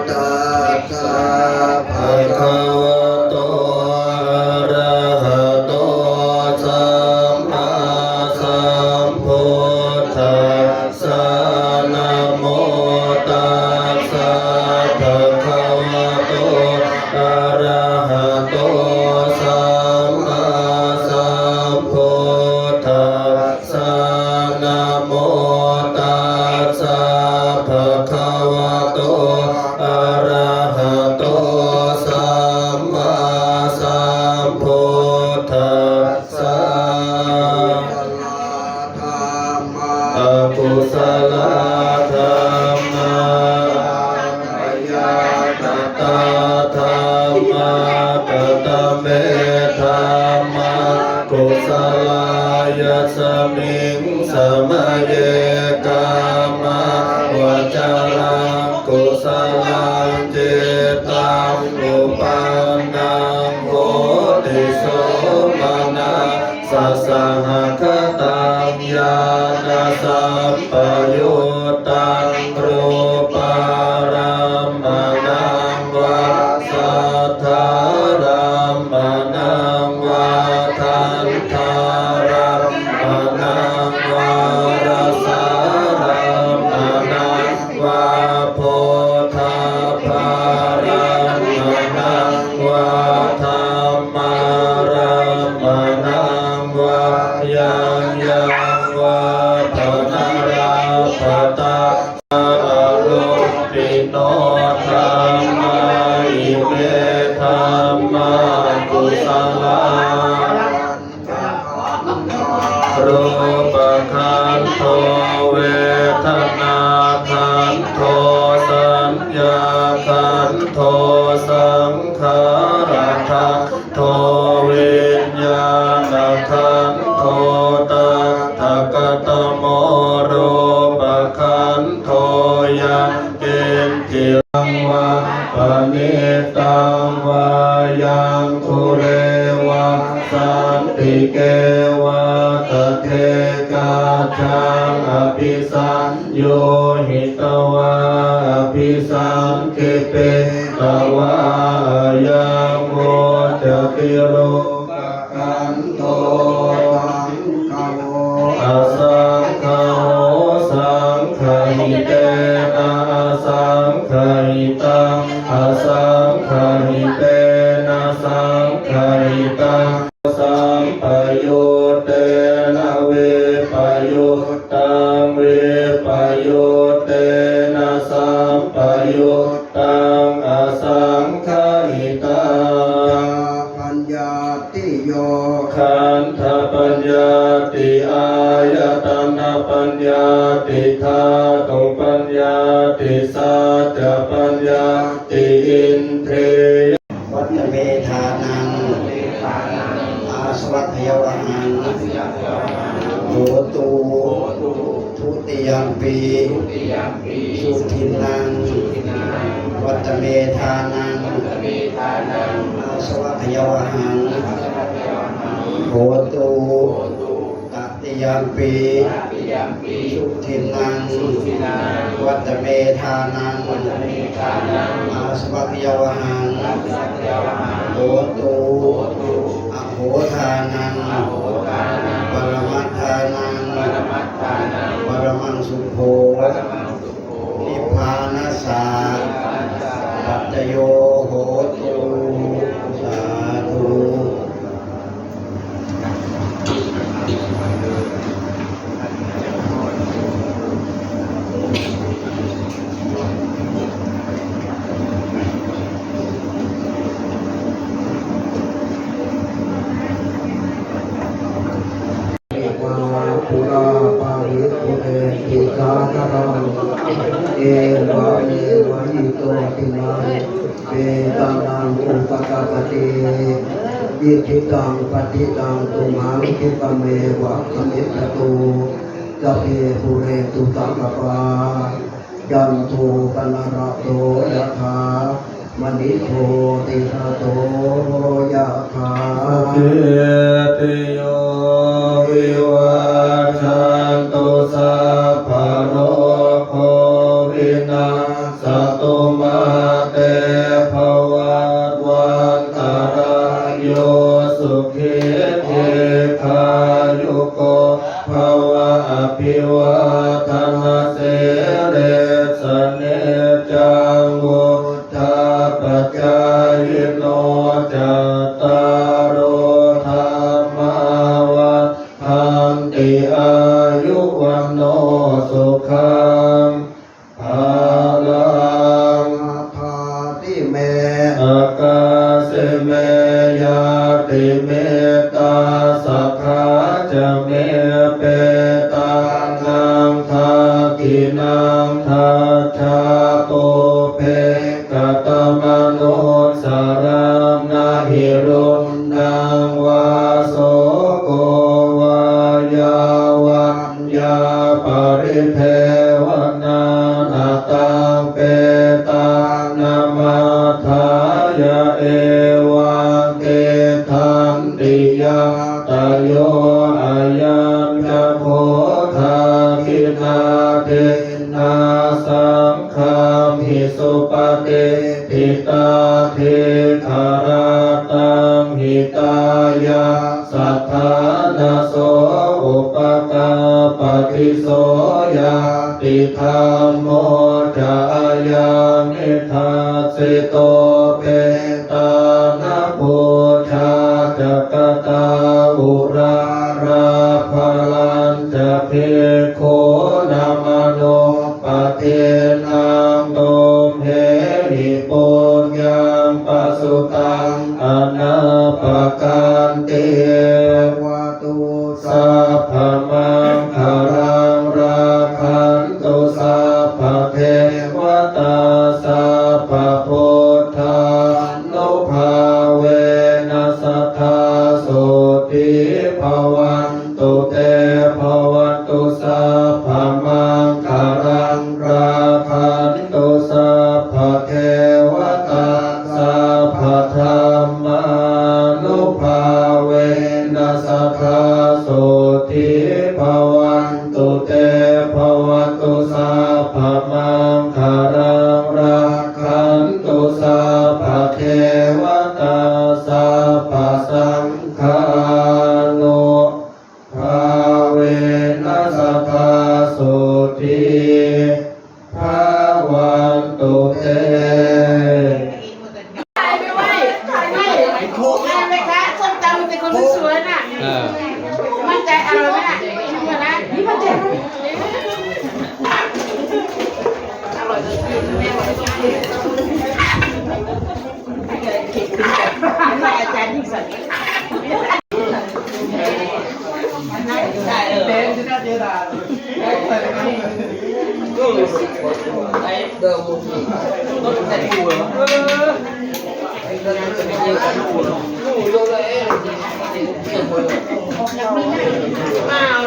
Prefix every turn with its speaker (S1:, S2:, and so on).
S1: ตัสสะภะคะวะโตอะระหะโตสัมมาสัมพุทธัสสะนะโมตัสสะภะคะวะโตอะระหะโตสัมมาสัมพุทธัสสะนะโมตัสสะภะคะวะโตอะระหะโตสัมมาสัมพุทธัสสะอกุศลธรรมะยาตตาธรรมะกตเมธรรมะกุศลายสมิงสมเยกามะวจารังกุศลังจิตตังอุปันนังโหติโสมนะสัสสะหะคตังญาณสัมปยุตตังรูปารัมมนังวาสัทธารัมมนังวาทันทารัมมนังวารสารัมมนังวาโพธาภารัมมนังวาธรรมารัมมนังวายังยังวาปนาราปตาโลปิโนธรรมาอิเมธรรมากุศลารูปขันโทเวทนาขันโทสัญญาขันโทสังขารขันโทวิญญาณขันโทตัตถกตโมรูปขันโทยังกินจิรังวะปณิตังวายังคุเรวะสันติเกวะตเทกาชังอภิสัญโยหิตวะอภิสังคิเปตวะยังโมจะปิโรกันโตตังคโวอสังคโวสังขหิเตนะอสังขหิตังอสังขหิเตนะสังขหิตังสัมปยุตเตนะเวปยุตตังเวปยุตเตนะสัมปยุตตังอสังขหิตังปัญญาติโยขันธปัญญาติอายตนะปัญญาติธาตุปัญญาติสัจจปัญญาติอินทรียวัฏเมธานังอาสวัคยวหังโหตุทุติยมปีสุทินังวัฏเมธานังอาสวัคยวหังโหตุตติยมปีสุทินังวัฏเมธานังอาสวัคยวหังโหตุอโหทานังปรมัตถานังปรมังสุโภนิพพานัสสะปัจจโยโหตุสาธุปุราปาริปุเรติสาคารังเอวะเมวะอิโตตินังเปตานังอุปกปติอิทิตังปฏิตังตุมาลิกิปเมวะสมิตตุสัพเพปุเรตุสังกปายันโทปนารโตยะถามณิโชติระโตยะถาเกติโยวิวัชชันตุสัพพะโรโควินาศตุมา ปุเพกตมนุสรังนาหิรุณนังวาโสโกวายาวันยาปริเทวนานาตังเปตังนามาทายะเอวังเกทันติยาตโยอายัญจะโพธาคินาเทนาสังฆามิสุปฏิทิตาเทคาราตังหิตายาสัทธานาโสอุปกาปฏิโสยาติธรรมโมจะยังนิทัสสิโตเปตานะโพชาจักตาอุราราภลันจะเพโคนามโนปเทนังโตมเหหิปุญญังปสุตังอนาปกันเตวะตุสัพพมังคารังราคันตุสัพพเทวตาสัพพพุทธานุภาเวนัสสทธาโสติภวันตุเตภวันตุสัพพมังคารังราคันตุสัพพเทวตาสัพพธรรมานุภาเวนัสสทธาโสติภวันตุเตภวันตุสัพพมังคารังราคันตุสัพพเทวตาสัพพสังฆานุภาเวนัสสทธาโสติภวันตุเต
S2: ถ่ายไปไว้ถ่ายไม่ถูกแม่ไหมคะส้มตำมันเป็นคนสวยน่ะมั่นใจอร่อยไหมน่ะชิมก่อนนะนี่มั่นใจอร่อยจริงแม่บอกต้องกินอาจารย์ที่สั่งได้เลยเดินจะน่าเจอด่าไอ้เดิมต้องแต่ดูเหรออ้าว